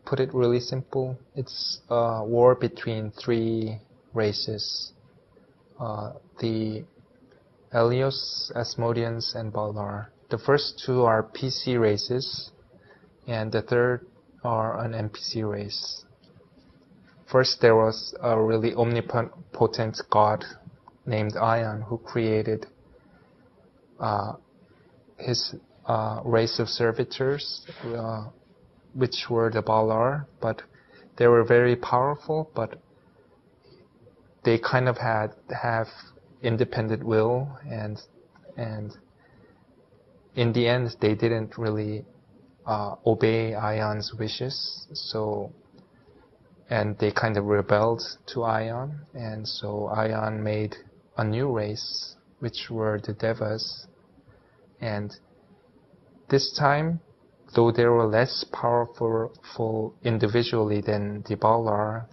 put it really simple, it's a war between three races. The Helios, Asmodeans, and Balar. The first two are PC races, and the third are an NPC race. First, there was a really omnipotent god named Aion who created his race of servitors, which were the Balar, but they were very powerful, but they kind of have independent will, and in the end they didn't really obey Aion's wishes, and they kind of rebelled to Aion, and so Aion made a new race, which were the Devas. And this time, though they were less powerful individually than the Balar,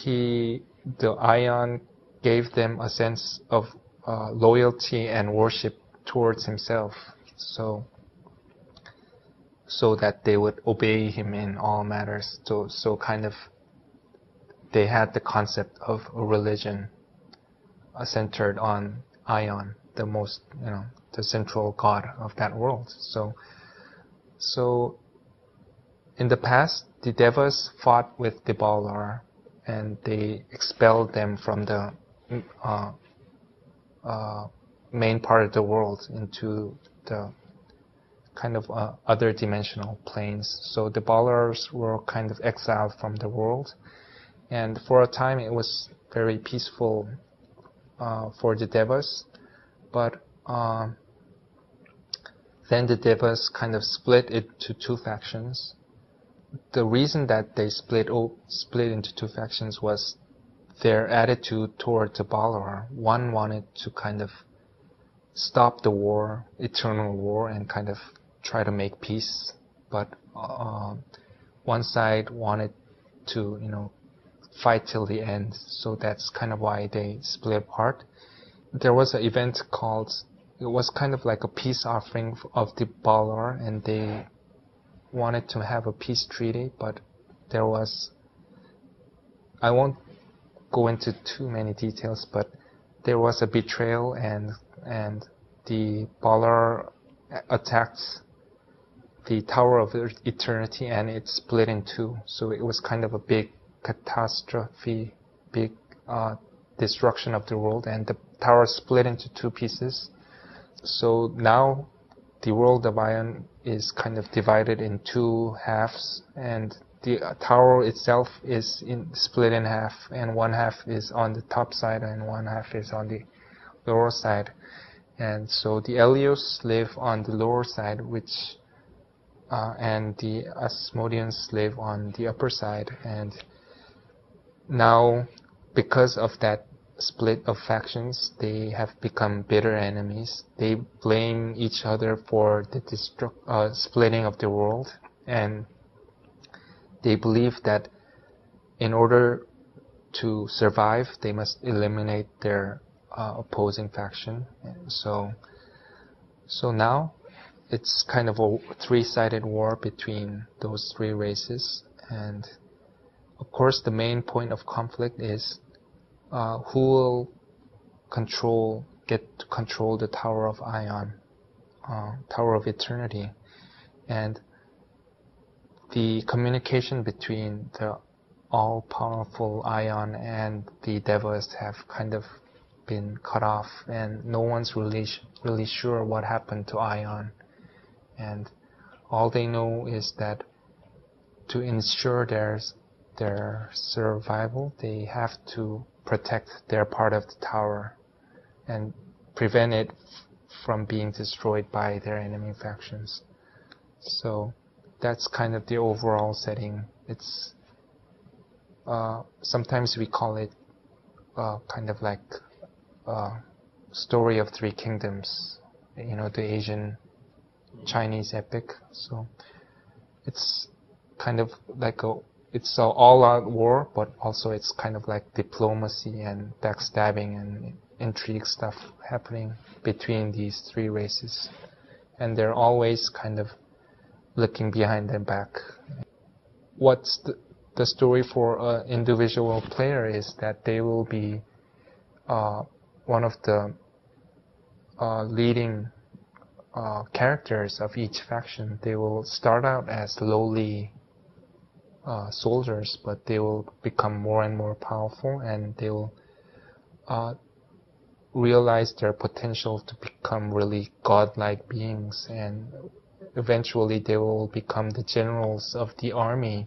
the Aion gave them a sense of loyalty and worship towards himself, so that they would obey him in all matters. So kind of they had the concept of a religion centered on Aion, the central god of that world. So in the past, the Devas fought with the Balar, and they expelled them from the main part of the world into the kind of other dimensional planes. So the Balars were kind of exiled from the world, and for a time it was very peaceful for the Devas, but then the Devas kind of split into two factions. The reason that they split into two factions was their attitude toward the Balar. One wanted to kind of stop the war, eternal war, and kind of try to make peace, but one side wanted to, fight till the end. So that's kind of why they split apart. There was an event it was kind of like a peace offering of the Balar, and they wanted to have a peace treaty, but I won't go into too many details, but there was a betrayal, and the Balar attacked the Tower of Eternity, and it split in two. So it was kind of a big catastrophe, big destruction of the world, and the tower split into two pieces. So now the world of Aion is kind of divided in two halves, and the tower itself is split in half, and one half is on the top side and one half is on the lower side. And so the Helios live on the lower side, and the Asmodeans live on the upper side. And now, because of that split of factions, they have become bitter enemies. They blame each other for the splitting of the world, and they believe that in order to survive, they must eliminate their opposing faction. And so now it's kind of a three-sided war between those three races, and of course the main point of conflict is who will get to control the Tower of Aion, Tower of Eternity. And the communication between the all-powerful Aion and the Devas have kind of been cut off, and no one's really sure what happened to Aion. And all they know is that to ensure their survival, they have to protect their part of the tower and prevent it from being destroyed by their enemy factions. So that's kind of the overall setting. It's sometimes we call it kind of like story of three kingdoms, the Asian Chinese epic. So it's kind of like it's an all-out war, but also it's kind of like diplomacy and backstabbing and intrigue stuff happening between these three races, and they're always kind of looking behind their back. what's the story for an individual player is that they will be one of the leading characters of each faction. They will start out as lowly soldiers, but they will become more and more powerful, and they will realize their potential to become really godlike beings, and eventually they will become the generals of the army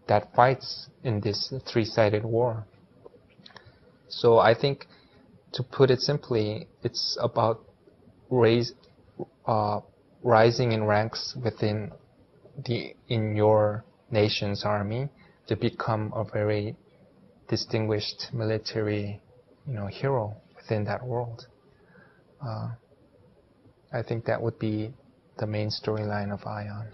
that fights in this three-sided war. So I think, to put it simply, it's about rising in ranks in your nation's army to become a very distinguished military, hero within that world. I think that would be the main storyline of Aion.